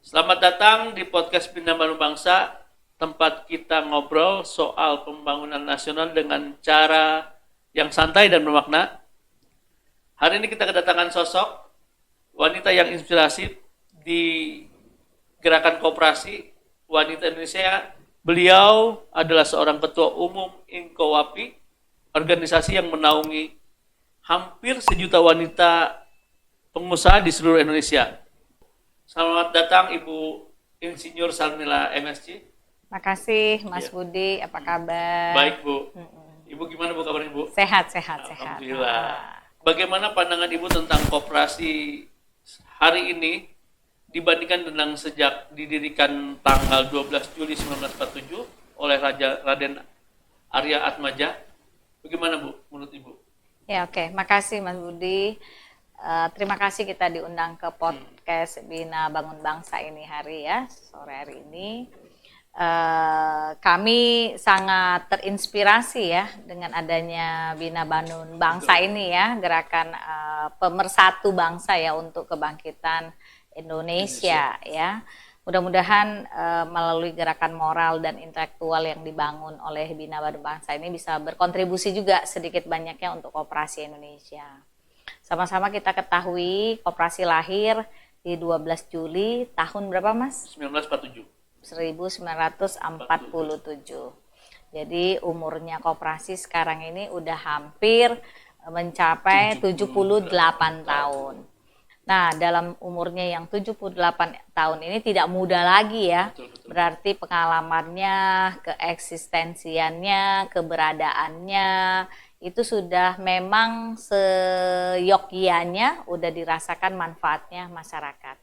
Selamat datang di podcast Bina Bangun Bangsa, tempat kita ngobrol soal pembangunan nasional dengan cara yang santai dan bermakna. Hari ini kita kedatangan sosok wanita yang inspirasi di gerakan koperasi wanita Indonesia. Beliau adalah seorang ketua umum Inkowapi, organisasi yang menaungi hampir 1 juta wanita pengusaha di seluruh Indonesia. Selamat datang Ibu Insinyur Salmila MSc. Makasih Mas Ya. Budi, apa kabar? Baik Bu. Ibu gimana Bu kabarnya Bu? Sehat. Alhamdulillah. Bagaimana pandangan Ibu tentang koperasi hari ini dibandingkan dengan sejak didirikan tanggal 12 Juli 1947 oleh Raden Arya Atmaja? Bagaimana Bu menurut Ibu? Ya oke, makasih Mas Budi. Terima kasih kita diundang ke podcast Bina Bangun Bangsa ini sore hari ini. Kami sangat terinspirasi ya dengan adanya Bina Bangun Bangsa ini ya, gerakan pemersatu bangsa ya untuk kebangkitan Indonesia ya. Mudah-mudahan melalui gerakan moral dan intelektual yang dibangun oleh Bina Bangun Bangsa ini bisa berkontribusi juga sedikit banyaknya untuk koperasi Indonesia. Sama-sama kita ketahui koperasi lahir di 12 Juli tahun berapa Mas? 1947. 1947. Jadi umurnya koperasi sekarang ini udah hampir mencapai 78 tahun. Nah, dalam umurnya yang 78 tahun ini tidak muda lagi ya. Betul. Berarti pengalamannya, keeksistensiannya, keberadaannya itu sudah memang seyogyanya udah dirasakan manfaatnya masyarakat.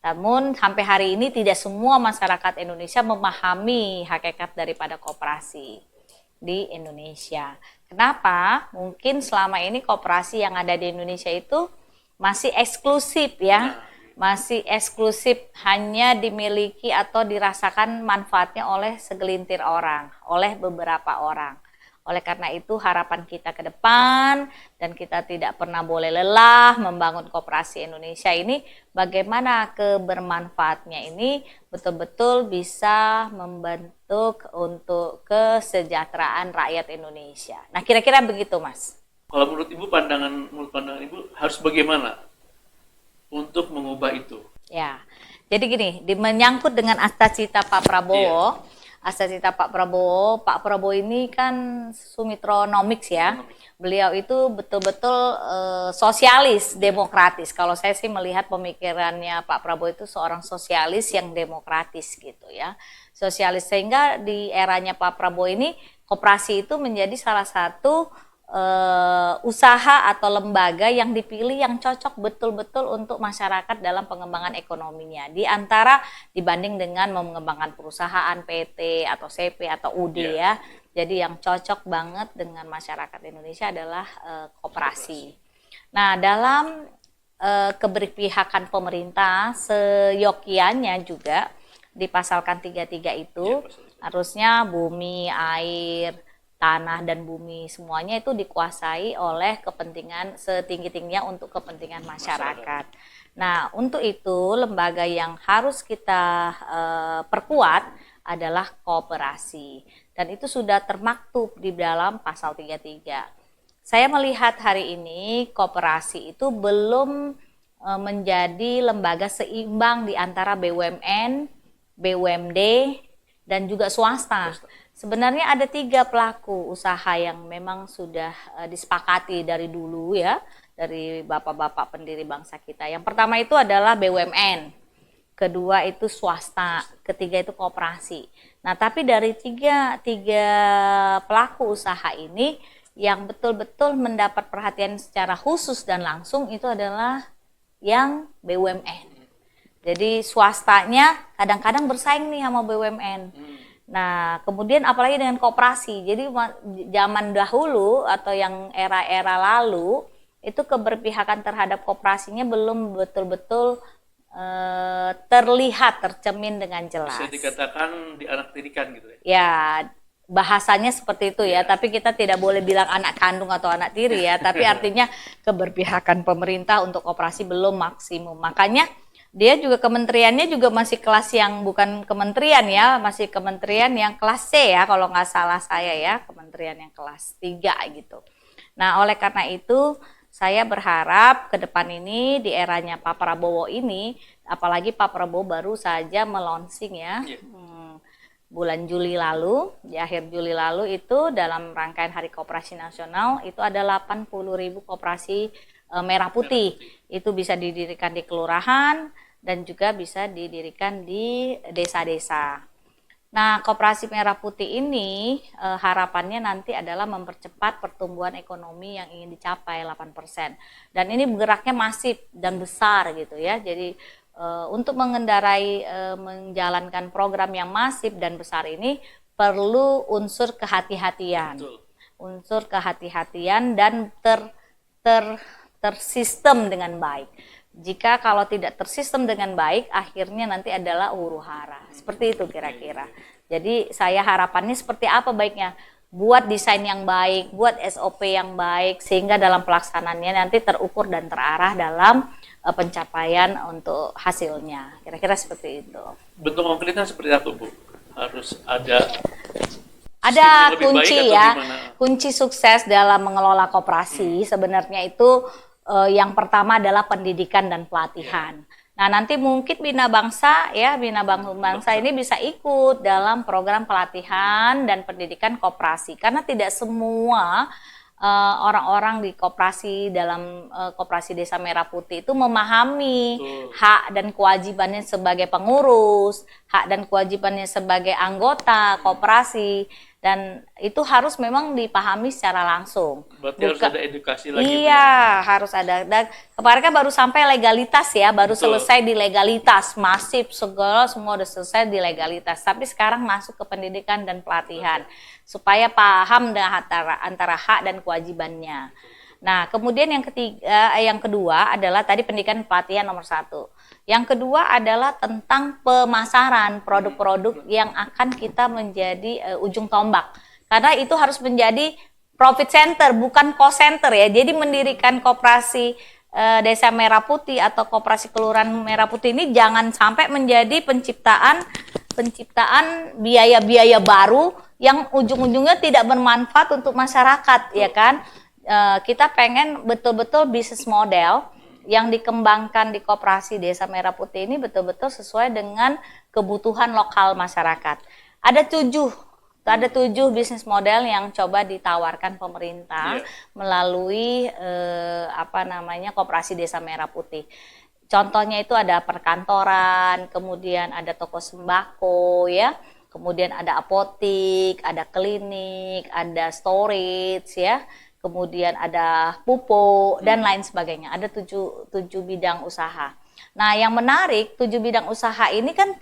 Namun sampai hari ini tidak semua masyarakat Indonesia memahami hakikat daripada koperasi di Indonesia. Kenapa? Mungkin selama ini koperasi yang ada di Indonesia itu masih eksklusif ya. Masih eksklusif, hanya dimiliki atau dirasakan manfaatnya oleh segelintir orang, oleh beberapa orang. Oleh karena itu harapan kita ke depan dan kita tidak pernah boleh lelah membangun koperasi Indonesia ini, bagaimana kebermanfaatnya ini betul-betul bisa membentuk untuk kesejahteraan rakyat Indonesia. Nah, kira-kira begitu Mas. Kalau menurut pandangan Ibu harus bagaimana untuk mengubah itu? Ya, jadi gini, menyangkut dengan cita-cita Pak Prabowo. Cita-cita Pak Prabowo ini kan sumitronomics ya. Beliau itu betul-betul sosialis, demokratis. Kalau saya sih melihat pemikirannya Pak Prabowo itu seorang sosialis yang demokratis gitu ya. Sosialis, sehingga di eranya Pak Prabowo ini koperasi itu menjadi salah satu usaha atau lembaga yang dipilih yang cocok betul-betul untuk masyarakat dalam pengembangan ekonominya, di antara dibanding dengan mengembangkan perusahaan PT atau CP atau UD ya. Jadi yang cocok banget dengan masyarakat Indonesia adalah koperasi. Nah, dalam keberpihakan pemerintah seyogyanya juga dipasalkan 33 itu harusnya bumi, air, tanah dan bumi semuanya itu dikuasai oleh kepentingan setinggi-tingginya untuk kepentingan masyarakat. Nah, untuk itu lembaga yang harus kita perkuat adalah koperasi. Dan itu sudah termaktub di dalam pasal 33. Saya melihat hari ini koperasi itu belum menjadi lembaga seimbang di antara BUMN, BUMD, dan juga swasta. Sebenarnya ada 3 pelaku usaha yang memang sudah disepakati dari dulu ya, dari bapak-bapak pendiri bangsa kita. Yang pertama itu adalah BUMN, kedua itu swasta, ketiga itu koperasi. Nah, tapi dari tiga pelaku usaha ini yang betul-betul mendapat perhatian secara khusus dan langsung itu adalah yang BUMN. Jadi swastanya kadang-kadang bersaing nih sama BUMN. Nah, kemudian apalagi dengan koperasi. Jadi zaman dahulu atau yang era-era lalu itu keberpihakan terhadap koperasinya belum betul-betul terlihat, tercermin dengan jelas. Bisa dikatakan dianaktirikan gitu ya? Ya, bahasanya seperti itu ya, tapi kita tidak boleh bilang anak kandung atau anak tiri ya, tapi artinya keberpihakan pemerintah untuk koperasi belum maksimum. Makanya dia juga kementeriannya juga masih kelas yang bukan kementerian ya, masih kementerian yang kelas C ya kalau nggak salah saya ya, kementerian yang kelas 3 gitu. Nah, oleh karena itu saya berharap ke depan ini di eranya Pak Prabowo ini, apalagi Pak Prabowo baru saja melonsing ya, bulan Juli lalu, di akhir Juli lalu itu dalam rangkaian Hari Koperasi Nasional itu ada 80.000 koperasi merah putih. Itu bisa didirikan di kelurahan dan juga bisa didirikan di desa-desa. Nah, koperasi merah putih ini harapannya nanti adalah mempercepat pertumbuhan ekonomi yang ingin dicapai 8%. Dan ini bergeraknya masif dan besar gitu ya. Jadi untuk menjalankan program yang masif dan besar ini perlu unsur kehati-hatian. Unsur kehati-hatian dan tersistem dengan baik. Jika kalau tidak tersistem dengan baik, akhirnya nanti adalah huru-hara. Seperti itu kira-kira. Jadi saya harapannya seperti apa baiknya? Buat desain yang baik, buat SOP yang baik, sehingga dalam pelaksanaannya nanti terukur dan terarah dalam pencapaian untuk hasilnya. Kira-kira seperti itu. Bentuk konkretnya seperti apa, Bu? Harus ada kunci ya. Kunci sukses dalam mengelola koperasi sebenarnya itu yang pertama adalah pendidikan dan pelatihan. Nah, nanti mungkin Bina Bangsa ini bisa ikut dalam program pelatihan dan pendidikan koperasi karena tidak semua orang-orang di koperasi dalam koperasi Desa Merah Putih itu memahami hak dan kewajibannya sebagai pengurus, hak dan kewajibannya sebagai anggota koperasi. Dan itu harus memang dipahami secara langsung. Berarti harus ada edukasi lagi. Iya, harus ada. Dan kemarin kan baru sampai legalitas ya, baru selesai di legalitas, masif semua udah selesai di legalitas. Tapi sekarang masuk ke pendidikan dan pelatihan, supaya paham antara hak dan kewajibannya. Nah, kemudian yang kedua adalah tadi pendidikan pelatihan nomor 1. Yang kedua adalah tentang pemasaran produk-produk yang akan kita menjadi ujung tombak. Karena itu harus menjadi profit center, bukan cost center ya. Jadi mendirikan koperasi Desa Merah Putih atau koperasi Kelurahan Merah Putih ini jangan sampai menjadi penciptaan biaya-biaya baru yang ujung-ujungnya tidak bermanfaat untuk masyarakat, ya kan? Kita pengen betul-betul bisnis model yang dikembangkan di koperasi Desa Merah Putih ini betul-betul sesuai dengan kebutuhan lokal masyarakat. Ada 7 bisnis model yang coba ditawarkan pemerintah melalui koperasi Desa Merah Putih. Contohnya itu ada perkantoran, kemudian ada toko sembako ya. Kemudian ada apotik, ada klinik, ada storage ya. Kemudian ada pupuk dan lain sebagainya. Ada 7 bidang usaha. Nah, yang menarik 7 bidang usaha ini kan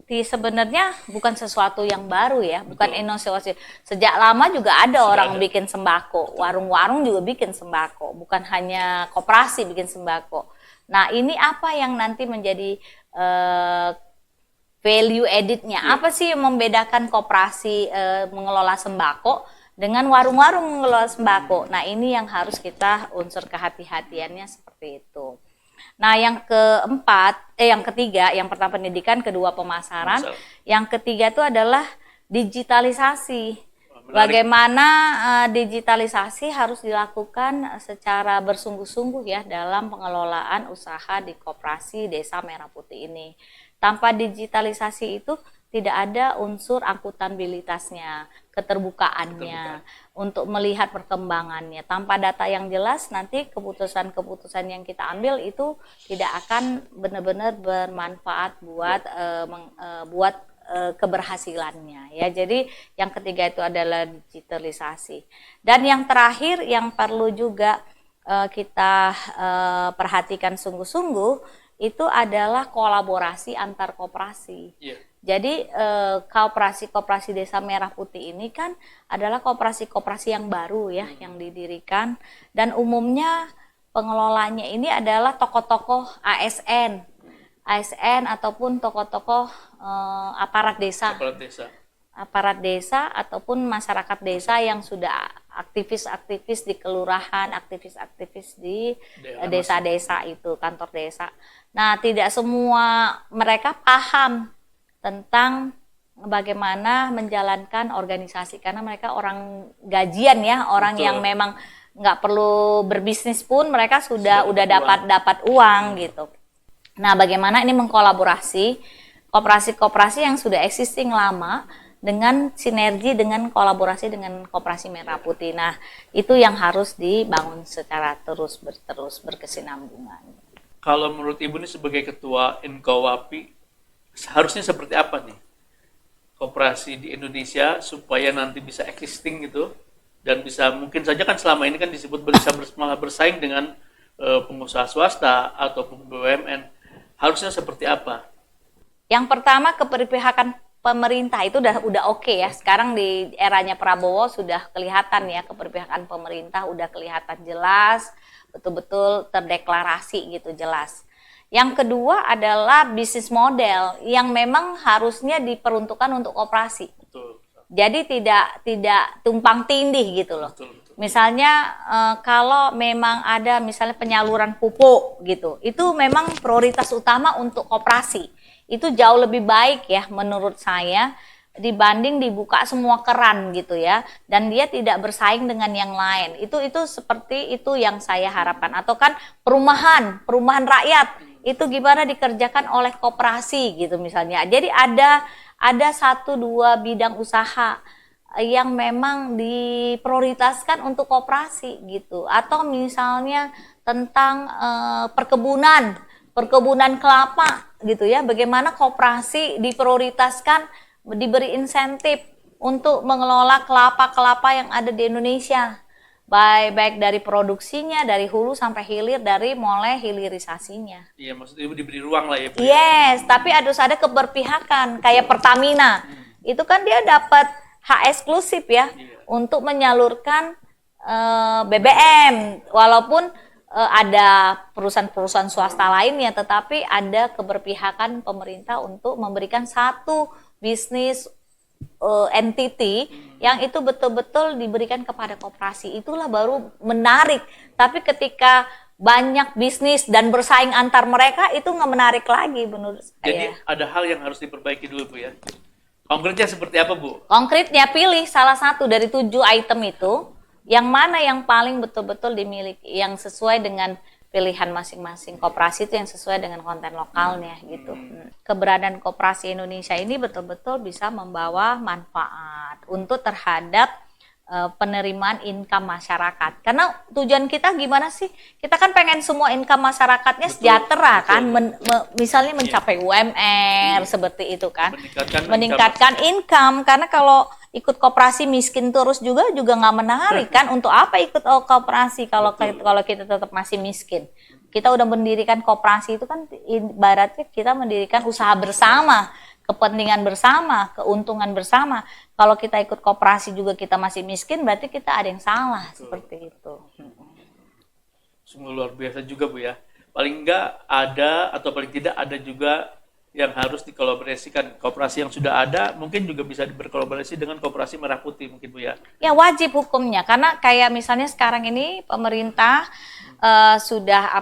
sebenarnya bukan sesuatu yang baru ya, bukan inovasi. Sejak lama juga ada orang bikin sembako, warung-warung juga bikin sembako, bukan hanya koperasi bikin sembako. Nah, ini apa yang nanti menjadi value added-nya? Apa sih yang membedakan koperasi mengelola sembako dengan warung-warung mengelola sembako? Nah, ini yang harus kita unsur kehati-hatiannya seperti itu. Nah, yang ketiga, yang pertama pendidikan, kedua pemasaran, yang ketiga itu adalah digitalisasi. Bagaimana digitalisasi harus dilakukan secara bersungguh-sungguh ya dalam pengelolaan usaha di koperasi Desa Merah Putih ini. Tanpa digitalisasi itu tidak ada unsur akuntabilitasnya, keterbukaannya, untuk melihat perkembangannya. Tanpa data yang jelas, nanti keputusan-keputusan yang kita ambil itu tidak akan benar-benar bermanfaat buat keberhasilannya. Ya, jadi yang ketiga itu adalah digitalisasi. Dan yang terakhir yang perlu juga kita perhatikan sungguh-sungguh itu adalah kolaborasi antar koperasi. Jadi koperasi Desa Merah Putih ini kan adalah koperasi-koperasi yang baru ya, yang didirikan, dan umumnya pengelolanya ini adalah tokoh-tokoh ASN ataupun tokoh-tokoh aparat desa. aparat desa ataupun masyarakat desa yang sudah aktivis-aktivis di kelurahan, aktivis-aktivis di desa-desa itu, kantor desa. Nah, tidak semua mereka paham tentang bagaimana menjalankan organisasi, karena mereka orang gajian ya, orang yang memang nggak perlu berbisnis pun mereka sudah dapat uang gitu. Nah, bagaimana ini mengkolaborasi koperasi-koperasi yang sudah existing lama dengan sinergi dengan kolaborasi dengan Koperasi Merah Putih. Nah, itu yang harus dibangun secara terus berkesinambungan. Kalau menurut Ibu ini sebagai ketua Inkowapi, seharusnya seperti apa nih koperasi di Indonesia supaya nanti bisa existing gitu, dan bisa, mungkin saja kan selama ini kan disebut bisa malah bersaing dengan pengusaha swasta ataupun BUMN. Harusnya seperti apa? Yang pertama, keberpihakan pemerintah itu udah oke ya. Sekarang di eranya Prabowo sudah kelihatan ya, keberpihakan pemerintah udah kelihatan jelas, betul-betul terdeklarasi gitu, jelas. Yang kedua adalah bisnis model yang memang harusnya diperuntukkan untuk koperasi. Betul. Jadi tidak tumpang tindih gitu loh. Betul. Misalnya kalau memang ada misalnya penyaluran pupuk gitu, itu memang prioritas utama untuk koperasi. Itu jauh lebih baik ya menurut saya dibanding dibuka semua keran gitu ya, dan dia tidak bersaing dengan yang lain. Itu seperti itu yang saya harapkan. Atau kan perumahan rakyat itu gimana dikerjakan oleh koperasi gitu misalnya. Jadi ada 1-2 bidang usaha yang memang diprioritaskan untuk koperasi gitu. Atau misalnya tentang perkebunan kelapa gitu ya, bagaimana koperasi diprioritaskan, diberi insentif untuk mengelola kelapa-kelapa yang ada di Indonesia, baik dari produksinya, dari hulu sampai hilir, dari mulai hilirisasinya. Iya, maksudnya Ibu diberi ruang lah ya, Bu. Yes, tapi harus ada keberpihakan, kayak Pertamina. Itu kan dia dapat hak eksklusif ya untuk menyalurkan BBM, walaupun ada perusahaan-perusahaan swasta lainnya, tetapi ada keberpihakan pemerintah untuk memberikan satu bisnis entity yang itu betul-betul diberikan kepada koperasi. Itulah baru menarik. Tapi ketika banyak bisnis dan bersaing antar mereka, itu nggak menarik lagi menurut saya. Jadi ada hal yang harus diperbaiki dulu, Bu ya. Konkretnya seperti apa, Bu? Konkretnya pilih salah satu dari 7 item itu, yang mana yang paling betul-betul dimiliki, yang sesuai dengan pilihan masing-masing koperasi, itu yang sesuai dengan konten lokalnya gitu. Keberadaan koperasi Indonesia ini betul-betul bisa membawa manfaat untuk terhadap penerimaan income masyarakat. Karena tujuan kita gimana sih? Kita kan pengen semua income masyarakatnya sejahtera kan, misalnya mencapai UMR seperti itu kan, meningkatkan income. Karena kalau ikut koperasi miskin terus juga nggak menarik kan. Untuk apa ikut koperasi kalau kita tetap masih miskin? Kita udah mendirikan koperasi itu kan ibaratnya kita mendirikan usaha bersama, kepentingan bersama, keuntungan bersama. Kalau kita ikut koperasi juga kita masih miskin, berarti kita ada yang salah. Seperti itu. Sungguh luar biasa juga, Bu ya. Paling enggak ada, atau paling tidak ada juga yang harus dikolaborasikan. Koperasi yang sudah ada mungkin juga bisa berkolaborasi dengan Koperasi Merah Putih mungkin, Bu ya. Ya, wajib hukumnya, karena kayak misalnya sekarang ini pemerintah sudah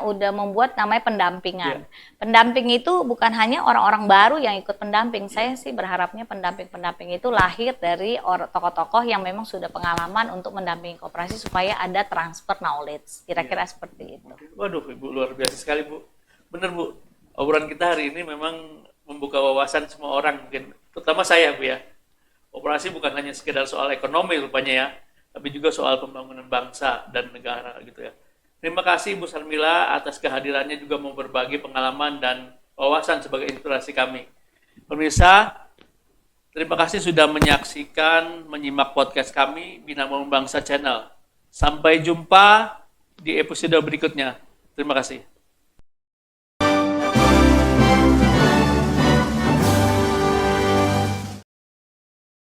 udah membuat namanya pendampingan. Pendamping itu bukan hanya orang-orang baru yang ikut pendamping. Saya sih berharapnya pendamping-pendamping itu lahir dari tokoh-tokoh yang memang sudah pengalaman untuk mendampingi koperasi supaya ada transfer knowledge. Kira-kira seperti itu. Waduh, Ibu luar biasa sekali, Bu. Benar, Bu. Obrolan kita hari ini memang membuka wawasan semua orang, mungkin terutama saya, Bu ya. Koperasi bukan hanya sekedar soal ekonomi rupanya ya, tapi juga soal pembangunan bangsa dan negara gitu ya. Terima kasih Bu Sarmila atas kehadirannya, juga mau berbagi pengalaman dan wawasan sebagai inspirasi kami. Pemirsa, terima kasih sudah menyimak podcast kami Bina Membangun Bangsa Channel. Sampai jumpa di episode berikutnya. Terima kasih.